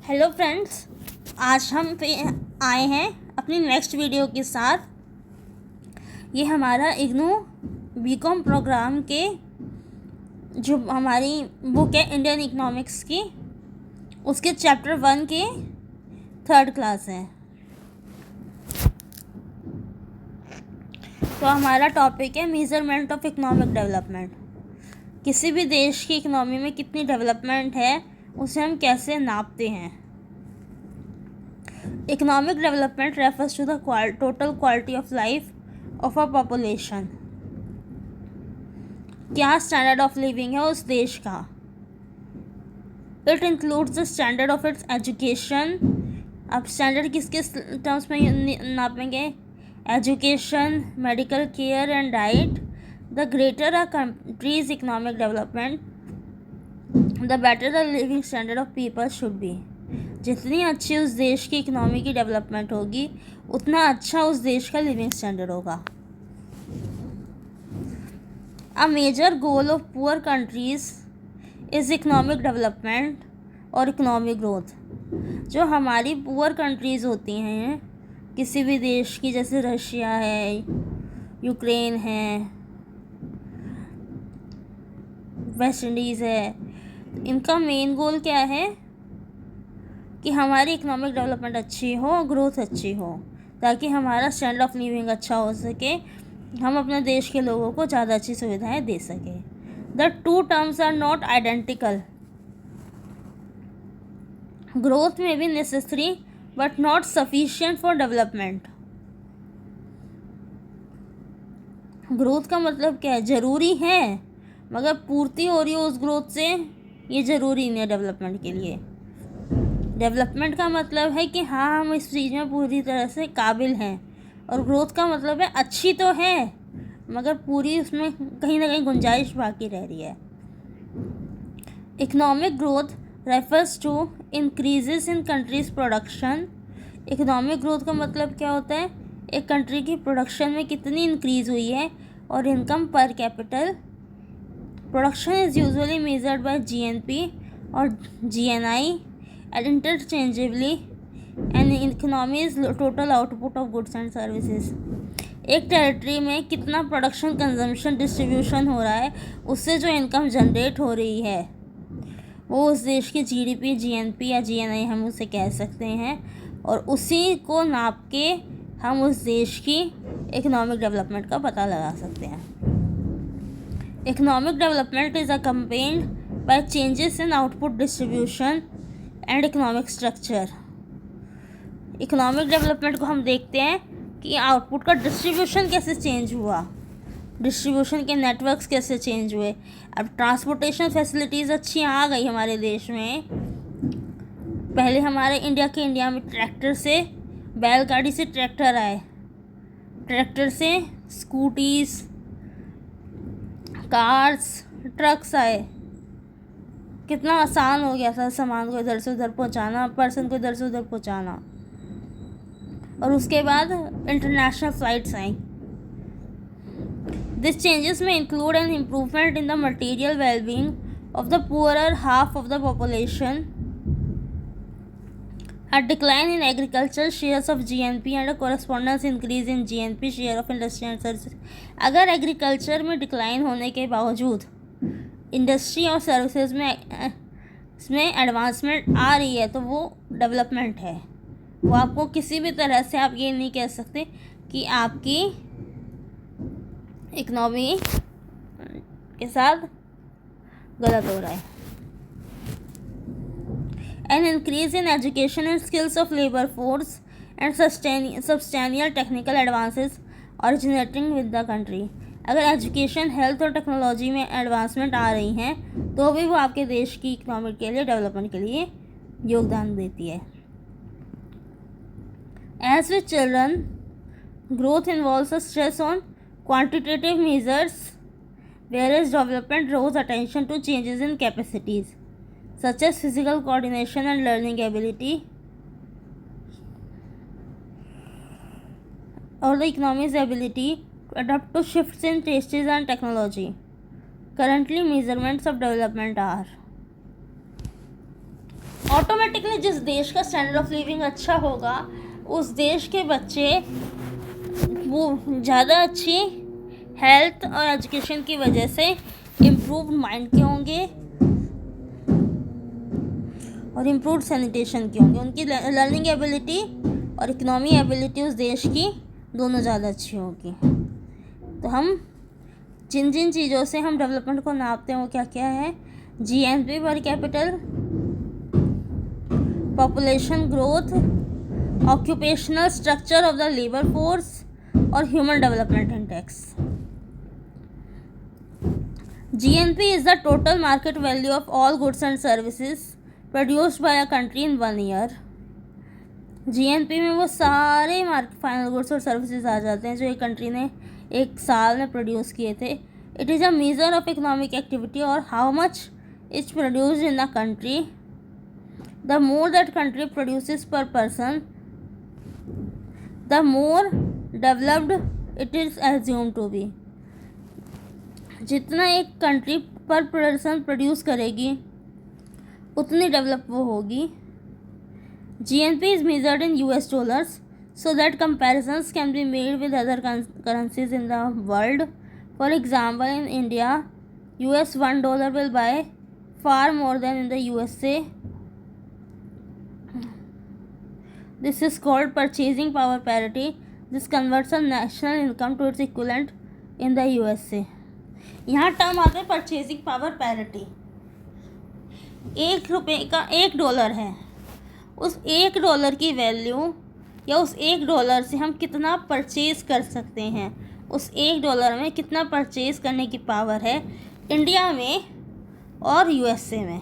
Hello friends, आज हम पे आए हैं अपनी नेक्स्ट वीडियो के साथ। ये हमारा इग्नू बीकॉम प्रोग्राम के जो हमारी बुक है इंडियन इकोनॉमिक्स की, उसके चैप्टर 1 के 3rd क्लास है। तो हमारा टॉपिक है मेजरमेंट ऑफ इकोनॉमिक डेवलपमेंट। किसी भी देश की इकोनॉमी में कितनी डेवलपमेंट है उसे हम कैसे नापते हैं। Economic development refers to the total quality of life of a population. क्या स्टैंडर्ड ऑफ लिविंग है उस देश का। It includes the standard of its education. अब स्टैंडर्ड किसके टर्म्स में नापेंगे। Education, medical care and diet. The greater a country's economic development the better the living standard of people should be. जितनी अच्छी उस देश की इकोनॉमी की डेवलपमेंट होगी उतना अच्छा उस देश का लिविंग स्टैंडर्ड होगा। A major goal of poor countries is economic development और इकोनॉमिक ग्रोथ। जो हमारी पुअर कंट्रीज़ होती हैं किसी भी देश की, जैसे रशिया है, यूक्रेन है, वेस्ट इंडीज़ है, इनका मेन गोल क्या है कि हमारी इकोनॉमिक डेवलपमेंट अच्छी हो, ग्रोथ अच्छी हो, ताकि हमारा स्टैंडर्ड ऑफ लिविंग अच्छा हो सके, हम अपने देश के लोगों को ज़्यादा अच्छी सुविधाएं दे सकें। The two terms are not identical. Growth में भी necessary but not sufficient for development. Growth का मतलब क्या है, ज़रूरी है, मगर पूर्ति हो रही हो उस ग्रोथ से ये ज़रूरी नहीं है डेवलपमेंट के लिए। डेवलपमेंट का मतलब है कि हाँ, हम इस चीज़ में पूरी तरह से काबिल हैं, और ग्रोथ का मतलब है अच्छी तो है मगर पूरी उसमें कहीं ना कहीं गुंजाइश बाकी रह रही है। Economic growth refers to increases in country's production. Economic growth का मतलब क्या होता है, एक कंट्री की प्रोडक्शन में कितनी इंक्रीज़ हुई है, और इनकम पर capital. Production is usually measured by GNP और GNI and interchangeably an economy is total output of goods and services। एक टेरिटरी में कितना प्रोडक्शन, कंजम्पशन, डिस्ट्रीब्यूशन हो रहा है, उससे जो इनकम जनरेट हो रही है वो उस देश की जीडीपी, जीएनपी या जीएनआई हम उसे कह सकते हैं, और उसी को नाप के हम उस देश की इकोनॉमिक डेवलपमेंट का पता लगा सकते हैं। Economic development is accompanied by changes in output distribution and economic structure. Economic development को हम देखते हैं कि आउटपुट का डिस्ट्रीब्यूशन कैसे चेंज हुआ, डिस्ट्रीब्यूशन के नेटवर्क्स कैसे चेंज हुए। अब ट्रांसपोर्टेशन फैसिलिटीज़ अच्छी आ गई हमारे देश में। पहले हमारे इंडिया में ट्रैक्टर से, बैलगाड़ी से ट्रैक्टर आए, ट्रैक्टर से स्कूटीज़, कार्स, ट्रक्स आए। कितना आसान हो गया था सामान को इधर से उधर पहुंचाना, पर्सन को इधर से उधर पहुंचाना। और उसके बाद इंटरनेशनल फ्लाइट्स आई। दिस चेंजेस में include an improvement in the material wellbeing of the poorer half of the population, a decline in agriculture shares of GNP and a correspondence increase in GNP share of industry and services. अगर agriculture में decline होने के बावजूद industry और services में advancement आ रही है तो वो डेवलपमेंट है। वो आपको किसी भी तरह से आप ये नहीं कह सकते कि आपकी इकोनॉमी के साथ गलत हो रहा है। An increase in education and skills of labour force and substantial technical advances originating with the country. अगर एजुकेशन, हेल्थ और टेक्नोलॉजी में एडवांसमेंट आ रही हैं तो भी वो आपके देश की इकोनॉमी के लिए, डेवलपमेंट के लिए योगदान देती है। As with children, growth involves a stress on quantitative measures, whereas development draws attention to changes in capacities such as physical coordination and learning ability, or the economy's ability to adapt to shifts in tastes and technology. Currently, measurements of development are automatically जिस देश का standard of living अच्छा होगा उस देश के बच्चे वो ज़्यादा अच्छी हेल्थ और एजुकेशन की वजह से इम्प्रूव्ड माइंड के होंगे और इम्प्रूव्ड सैनिटेशन की होंगे। उनकी लर्निंग एबिलिटी और इकोनॉमी एबिलिटी उस देश की दोनों ज़्यादा अच्छी होगी। तो हम जिन जिन चीज़ों से हम डेवलपमेंट को नापते हैं वो क्या क्या है? GNP per capita, population growth, occupational structure of the labour force और human development index. GNP is the total market value of all goods and services produced by a country in 1 year. GNP में वो सारे final goods और services आ जाते हैं जो एक country ने एक साल में प्रोड्यूस किए थे। It is a measure of economic activity और how much is produced in the country. The more that country produces per person the more developed it is assume to be. जितना एक country पर person produce करेगी उतनी develop वो होगी। GNP is measured in US dollars so that comparisons can be made with other currencies in the world. For example, in India, US $1 will buy far more than in the USA. This is called purchasing power parity. This converts a national income to its equivalent in the USA. यहाँ term आता है purchasing power parity. $1 का $1 है, उस $1 की value या उस $1 से हम कितना परचेज़ कर सकते हैं, उस $1 में कितना परचेज़ करने की पावर है इंडिया में और USA में।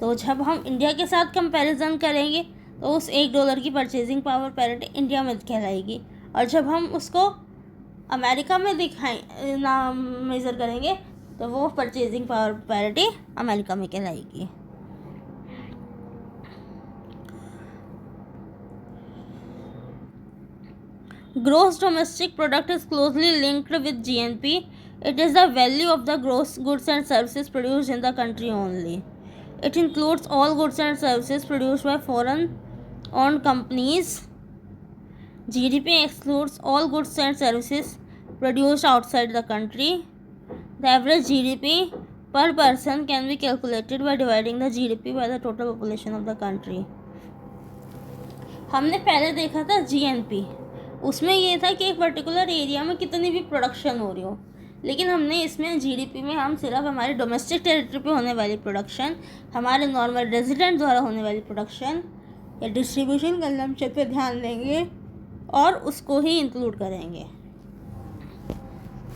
तो जब हम इंडिया के साथ कंपैरिजन करेंगे तो उस $1 की परचेजिंग पावर पैरिटी इंडिया में कहलाएगी, और जब हम उसको अमेरिका में मेज़र करेंगे तो वो परचेजिंग पावर पैरिटी अमेरिका में कहलाएगी। Gross domestic product is closely linked with GNP. It is the value of the gross goods and services produced in the country only. It includes all goods and services produced by foreign-owned companies. GDP excludes all goods and services produced outside the country. The average GDP per person can be calculated by dividing the GDP by the total population of the country. हमने पहले देखा था GNP, उसमें ये था कि एक particular area में कितनी भी प्रोडक्शन हो रही हो, लेकिन हमने इसमें GDP में हम सिर्फ हमारे डोमेस्टिक टेरिटरी पे होने वाली प्रोडक्शन, हमारे नॉर्मल रेजिडेंट द्वारा होने वाली प्रोडक्शन या डिस्ट्रीब्यूशन कंजम्पशन पे ध्यान देंगे और उसको ही इंक्लूड करेंगे।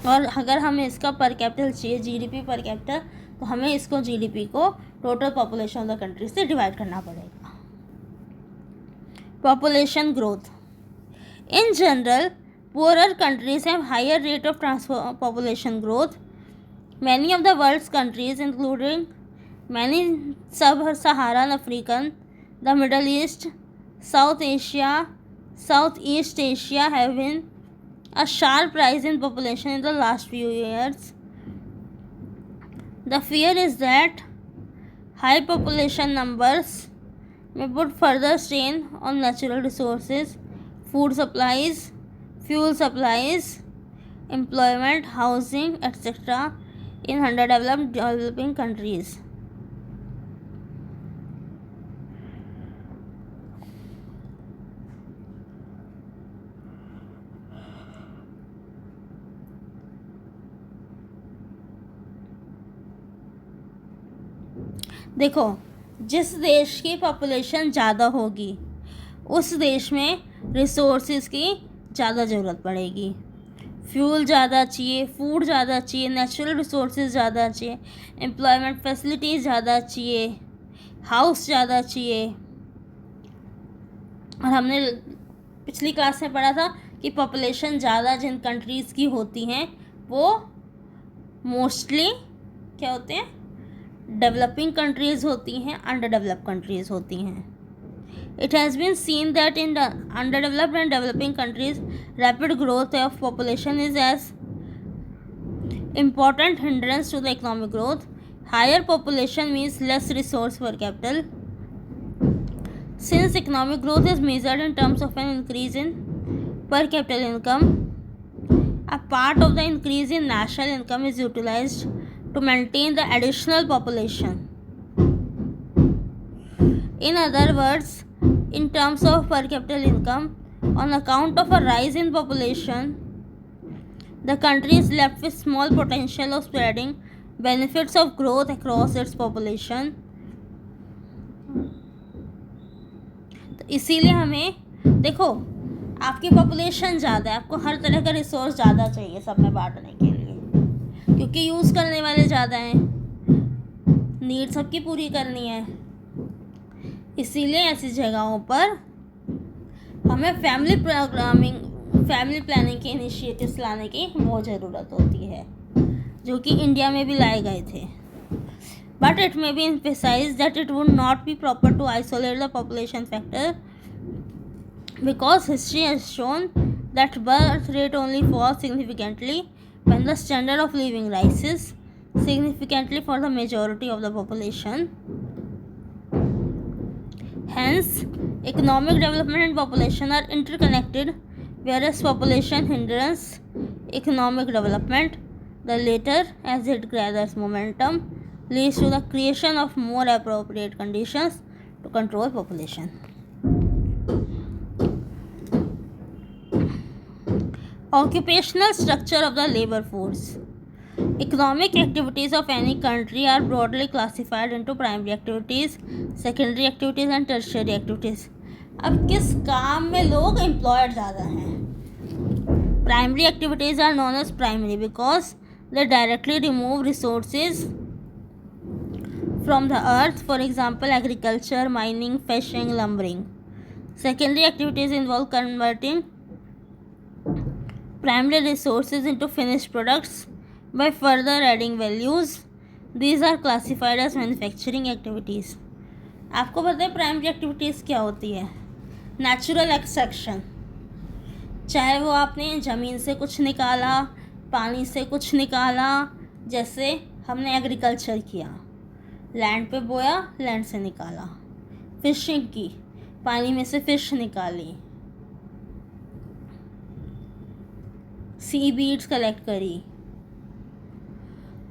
और अगर हमें इसका पर कैपिटल चाहिए GDP पर कैपिटल, तो हमें इसको GDP को total population of the country से डिवाइड करना पड़ेगा। Population growth. In general, poorer countries have higher rate of population growth. Many of the world's countries, including many sub-Saharan African, the Middle East, Southeast Asia, have been a sharp rise in population in the last few years. The fear is that high population numbers may put further strain on natural resources, food supplies, fuel supplies, employment, housing, etc. in underdeveloped developing countries. देखो, जिस देश की population ज़्यादा होगी उस देश में resources की ज़्यादा ज़रूरत पड़ेगी। फ्यूल ज़्यादा चाहिए, फूड ज़्यादा चाहिए, नेचुरल रिसोर्सेज ज़्यादा चाहिए, एम्प्लॉयमेंट फैसिलिटीज़ ज़्यादा चाहिए, हाउस ज़्यादा चाहिए। और हमने पिछली क्लास में पढ़ा था कि पॉपुलेशन ज़्यादा जिन कंट्रीज़ की होती हैं वो मोस्टली क्या होते हैं, डेवलपिंग कंट्रीज़ होती हैं, अंडर डेवलप्ड कंट्रीज़ होती हैं। It has been seen that in the underdeveloped and developing countries, rapid growth of population is as important hindrance to the economic growth. Higher population means less resource per capital. Since economic growth is measured in terms of an increase in per capita income, a part of the increase in national income is utilized to maintain the additional population. In other words, in terms of per capita income, on account of a rise in population, the country is left with small potential of spreading benefits of growth across its population. तो इसीलिए हमें देखो, आपकी population ज़्यादा है, आपको हर तरह का रिसोर्स ज़्यादा चाहिए सब में बांटने के लिए, क्योंकि यूज़ करने वाले ज़्यादा हैं, नीड सबकी पूरी करनी है। इसीलिए ऐसी जगहों पर हमें फैमिली प्लानिंग के इनिशिएटिव्स लाने की बहुत ज़रूरत होती है, जो कि इंडिया में भी लाए गए थे। But it may be emphasized that it would not be proper to isolate the population factor, because history has shown that birth rate only falls significantly when the standard of living rises significantly for the majority of the population. Hence, economic development and population are interconnected, whereas population hinders economic development. The latter, as it gathers momentum, leads to the creation of more appropriate conditions to control population. Occupational structure of the labor force. Economic activities of any country are broadly classified into primary activities, secondary activities and tertiary activities. अब किस काम में लोग employed ज़्यादा हैं? Primary activities are known as primary because they directly remove resources from the earth, for example agriculture, mining, fishing, lumbering. Secondary activities involve converting primary resources into finished products by further adding values. These are classified as manufacturing activities. आपको पता है primary activities क्या होती है? Natural extraction, चाहे वो आपने ज़मीन से कुछ निकाला, पानी से कुछ निकाला, जैसे हमने एग्रीकल्चर किया, लैंड पे बोया, लैंड से निकाला। फिशिंग की, पानी में से फिश निकाली, सी बीड्स कलेक्ट करी,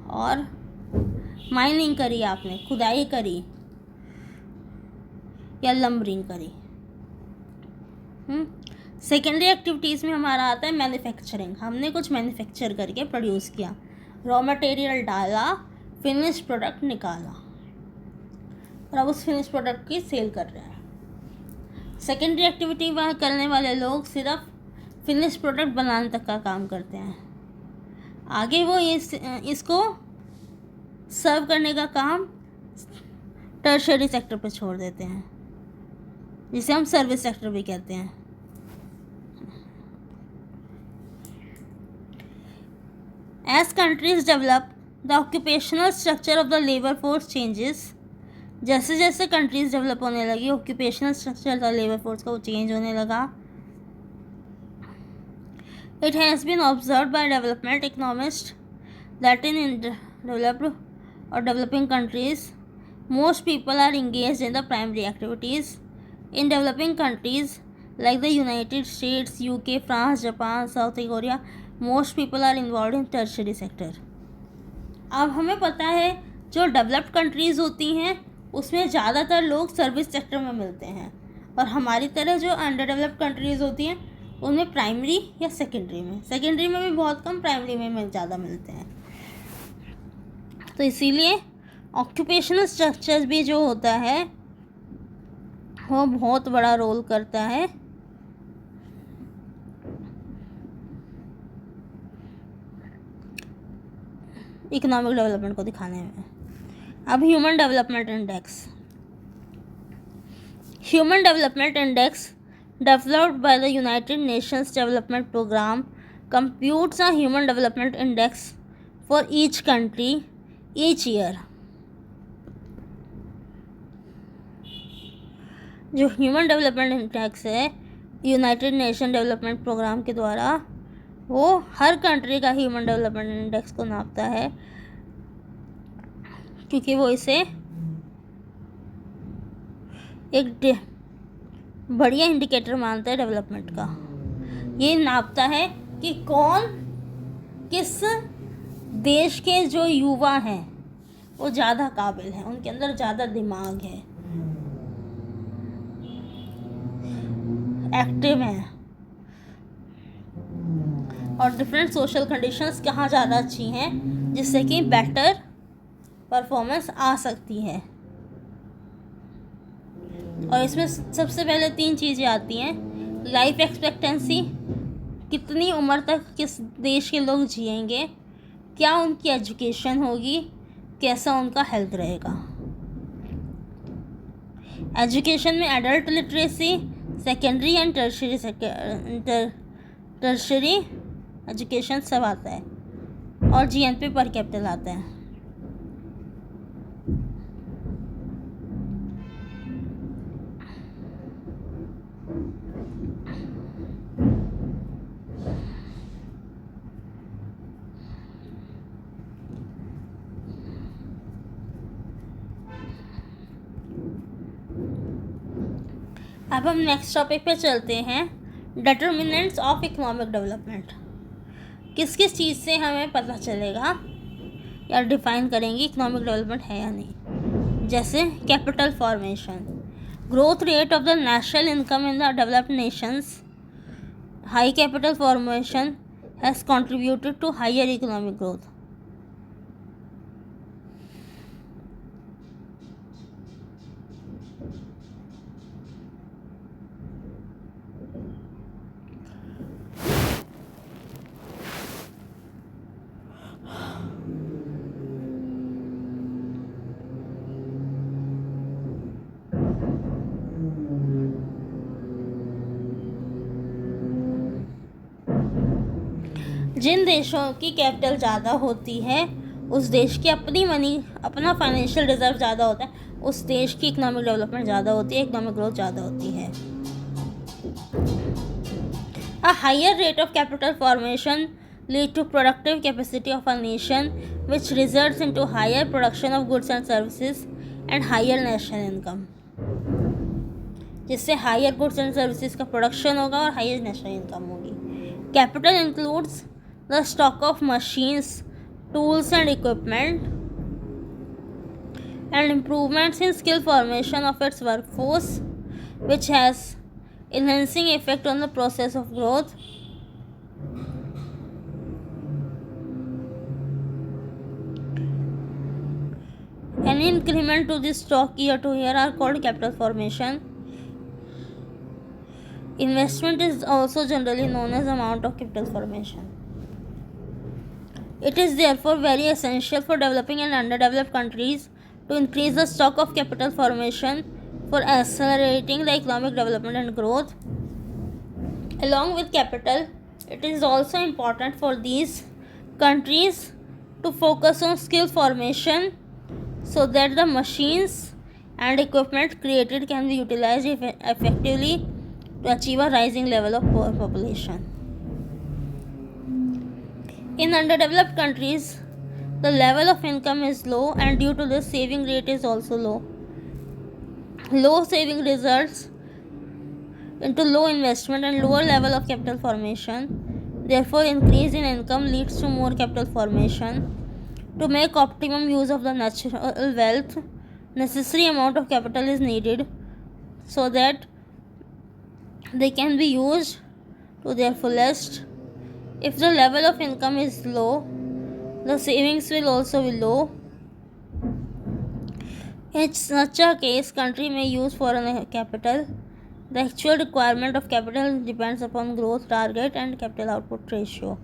और माइनिंग करी, आपने खुदाई करी या लंबरिंग करी। सेकेंडरी एक्टिविटीज़ में हमारा आता है मैन्युफैक्चरिंग, हमने कुछ मैन्युफैक्चर करके प्रोड्यूस किया, रॉ मटेरियल डाला, फिनिश प्रोडक्ट निकाला और अब उस फिनिश प्रोडक्ट की सेल कर रहे हैं। सेकेंडरी एक्टिविटी वह करने वाले लोग सिर्फ फिनिश प्रोडक्ट बनाने तक का काम करते हैं, आगे वो इसको सर्व करने का काम टर्शियरी सेक्टर पे छोड़ देते हैं, जिसे हम सर्विस सेक्टर भी कहते हैं। As countries develop, the occupational structure of the labor force changes. जैसे जैसे कंट्रीज डेवलप होने लगी, ऑक्यूपेशनल स्ट्रक्चर था लेबर फोर्स का वो चेंज होने लगा। It has been observed by development economists that in developed or developing countries, most people are engaged in the primary activities. In developing countries like the United States, UK, France, Japan, South Korea, most people are involved in tertiary sector. अब हमें पता है जो developed countries होती हैं उसमें ज़्यादातर लोग सर्विस सेक्टर में मिलते हैं, और हमारी तरह जो अंडर डेवलप्ड कंट्रीज़ होती हैं उनमें प्राइमरी या सेकेंडरी में भी बहुत कम, प्राइमरी में ज़्यादा मिलते हैं। तो इसीलिए ऑक्यूपेशनल स्ट्रक्चर भी जो होता है वो बहुत बड़ा रोल करता है इकोनॉमिक डेवलपमेंट को दिखाने में। अब human development index developed by the United Nations Development Program computes a human development index for each country each year. जो ह्यूमन डेवलपमेंट इंडेक्स है यूनाइटेड नेशन डेवलपमेंट प्रोग्राम के द्वारा, वो हर कंट्री का ह्यूमन डेवलपमेंट इंडेक्स को नापता है, क्योंकि वो इसे एक बढ़िया इंडिकेटर मानते हैं डेवलपमेंट का। ये नापता है कि कौन किस देश के जो युवा हैं वो ज़्यादा काबिल हैं, उनके अंदर ज़्यादा दिमाग है, एक्टिव हैं, और डिफरेंट सोशल कंडीशंस कहाँ ज़्यादा अच्छी हैं जिससे कि बेटर परफॉर्मेंस आ सकती है। और इसमें सबसे पहले 3 चीज़ें आती हैं। लाइफ एक्सपेक्टेंसी, कितनी उम्र तक किस देश के लोग जिएंगे, क्या उनकी एजुकेशन होगी, कैसा उनका हेल्थ रहेगा। एजुकेशन में adult literacy, secondary and tertiary education सब आता है, और जीएनपी पर कैपिटल आता है। अब हम नेक्स्ट टॉपिक पे चलते हैं, डिटर्मिनेंट्स ऑफ इकोनॉमिक डेवलपमेंट। किस किस चीज़ से हमें पता चलेगा या डिफाइन करेंगे इकोनॉमिक डेवलपमेंट है या नहीं। जैसे capital formation, growth rate of the national income in the developed Nations, high capital formation has contributed to higher economic growth. जिन देशों की कैपिटल ज़्यादा होती है उस देश की अपनी मनी, अपना फाइनेंशियल रिजर्व ज़्यादा होता है, उस देश की इकोनॉमिक डेवलपमेंट ज़्यादा होती है, इकोनॉमिक ग्रोथ ज़्यादा होती है। A higher rate of capital formation lead to productive capacity of a nation, which results into higher production of goods and services and higher national income. जिससे हायर गुड्स एंड सर्विसेज का production होगा और higher national income होगी। Capital includes the stock of machines, tools and equipment, and improvements in skill formation of its workforce, which has enhancing effect on the process of growth. Any increment to this stock year to year are called capital formation. Investment is also generally known as amount of capital formation. It is therefore very essential for developing and underdeveloped countries to increase the stock of capital formation for accelerating the economic development and growth. Along with capital, it is also important for these countries to focus on skill formation so that the machines and equipment created can be utilized effectively to achieve a rising level of poor population. In underdeveloped countries, the level of income is low, and due to this, saving rate is also low. Low saving results into low investment and lower level of capital formation. Therefore, increase in income leads to more capital formation. To make optimum use of the natural wealth, necessary amount of capital is needed so that they can be used to their fullest. If the level of income is low, the savings will also be low. In such a case, country may use foreign capital. The actual requirement of capital depends upon growth target and capital output ratio.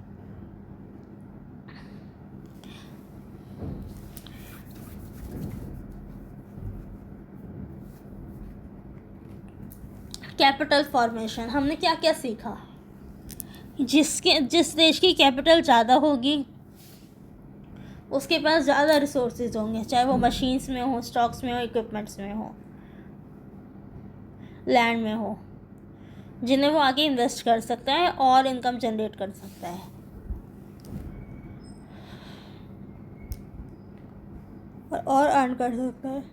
Capital formation हमने क्या क्या सीखा। जिस देश की capital ज़्यादा होगी उसके पास ज़्यादा रिसोर्सेज होंगे, चाहे वो मशीन्स में हो, स्टॉक्स में हो, इक्विपमेंट्स में हो, लैंड में हो, जिन्हें वो आगे इन्वेस्ट कर सकता है और इनकम जनरेट कर सकता है। और अर्न कर सकता है।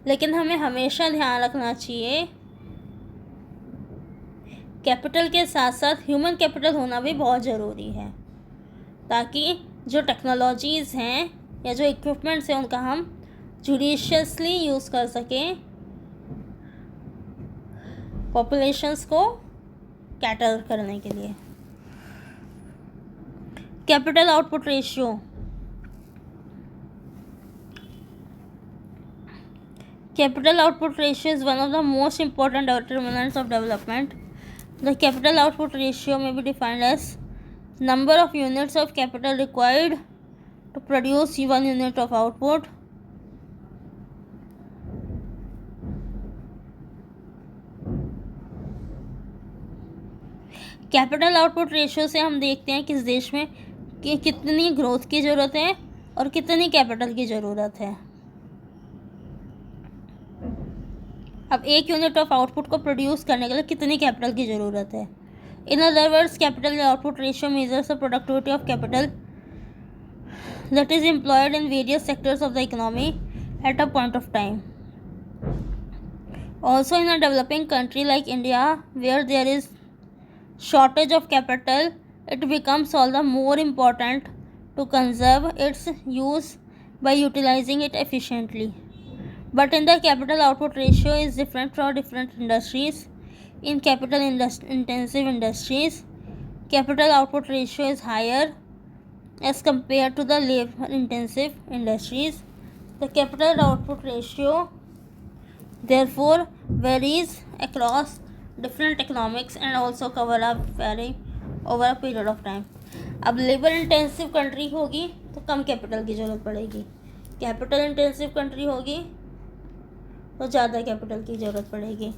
लेकिन हमें हमेशा ध्यान रखना चाहिए कैपिटल के साथ साथ ह्यूमन कैपिटल होना भी बहुत ज़रूरी है, ताकि जो टेक्नोलॉजीज़ हैं या जो इक्विपमेंट्स हैं उनका हम जुडिशियसली यूज़ कर सकें, पॉपुलेशंस को कैटर करने के लिए। Capital output ratio. Capital output ratio is one of the most important determinants of development. The capital output ratio may be defined as number of units of capital required to produce one unit of output. Capital output ratio से हम देखते हैं किस देश में कि कितनी growth की ज़रूरत है और कितनी कैपिटल की ज़रूरत है। अब एक यूनिट ऑफ आउटपुट को प्रोड्यूस करने के लिए कितनी कैपिटल की ज़रूरत है। In other words, capital output ratio measures the productivity of capital that is employed in various sectors of the economy at a point of time. Also, in a developing country like India, where there is shortage of capital, it becomes all the more important to conserve its use by utilizing it efficiently. But in the capital output ratio is different for different industries. In capital intensive industries, capital output ratio is higher as compared to the labor intensive industries. The capital output ratio therefore varies across different economics and also vary over a period of time. अब labour intensive country होगी तो कम capital की ज़रूरत पड़ेगी, capital intensive country होगी तो ज़्यादा capital की ज़रूरत पड़ेगी।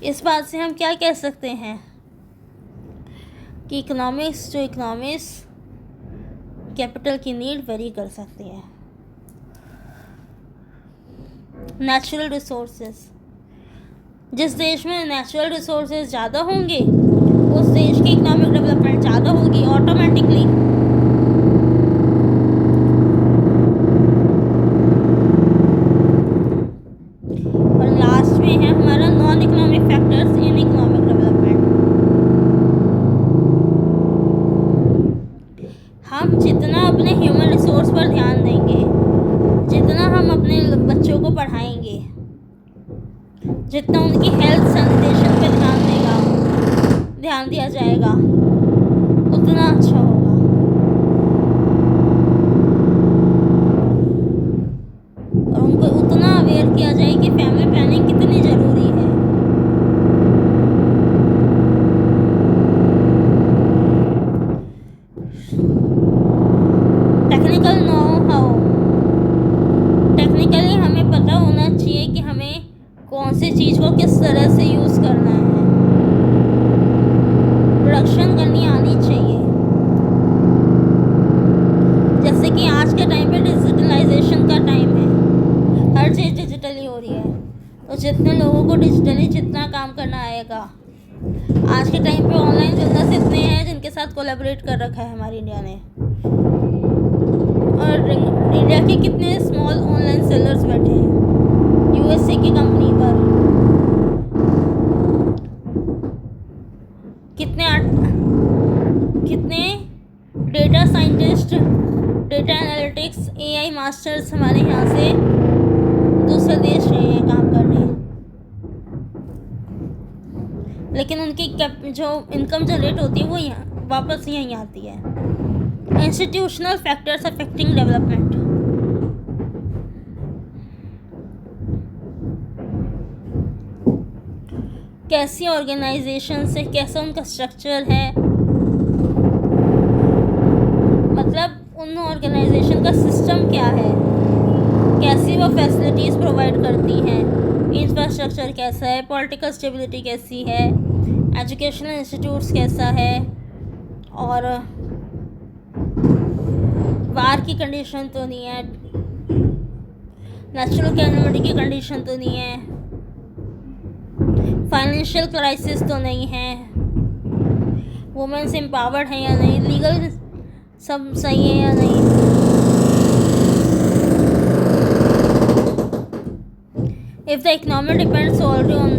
इस बात से हम क्या कह सकते हैं कि इकोनॉमिक्स कैपिटल की नीड वेरी कर सकती है। नेचुरल रिसोर्सेज, जिस देश में नेचुरल रिसोर्सेज ज़्यादा होंगे उस देश की इकोनॉमिक डेवलपमेंट ज़्यादा होगी ऑटोमेटिकली। और लास्ट में है हमारा non economic factors in economic development. हम जितना अपने ह्यूमन रिसोर्स पर ध्यान देंगे, जितना हम अपने बच्चों को पढ़ाएंगे, जितना उनकी हेल्थ सैनिटेशन पर ध्यान दिया जाएगा उतना अच्छा होगा। और उनको उतना अवेयर किया जाए कि फैमिली प्लानिंग कितनी ज़रूरी है। टेक्निकल नो हाउ, टेक्निकली हमें पता होना चाहिए कि हमें कौन सी चीज़ को किस तरह से यूज़ करना है, प्रोडक्शन करनी आनी चाहिए। जैसे कि आज के टाइम पे डिजिटलाइजेशन का टाइम है, हर चीज़ डिजिटली हो रही है, तो जितने लोगों को डिजिटली जितना काम करना आएगा, आज के टाइम पे ऑनलाइन बिजनेस इतने हैं जिनके साथ कोलैबोरेट कर रखा है हमारी इंडिया ने। और इंडिया के कितने स्मॉल ऑनलाइन सेलर्स बैठे हैं यूएसए की कंपनी पर, कितने data scientist, data analytics, AI masters हमारे यहाँ से दूसरे देश गए हैं काम करने, लेकिन उनकी जो इनकम जनरेट होती है वो यहाँ वापस यहीं आती है। इंस्टीट्यूशनल फैक्टर्स अफेक्टिंग डेवलपमेंट, कैसी ऑर्गेनाइजेशन से कैसा उनका स्ट्रक्चर है, मतलब उन ऑर्गेनाइजेशन का सिस्टम क्या है, कैसी वो फैसिलिटीज़ प्रोवाइड करती हैं, इंफ्रास्ट्रक्चर कैसा है, पॉलिटिकल स्टेबिलिटी कैसी है, एजुकेशनल इंस्टीट्यूट्स कैसा है, और वार की कंडीशन तो नहीं है, नेचुरल कैलेमिटी की कंडीशन तो नहीं है, फाइनेंशियल क्राइसिस तो नहीं है, वुमेन्स एम्पावर्ड हैं या नहीं, लीगल सब सही है या नहीं। If the economy depends solely on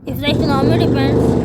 if the economy depends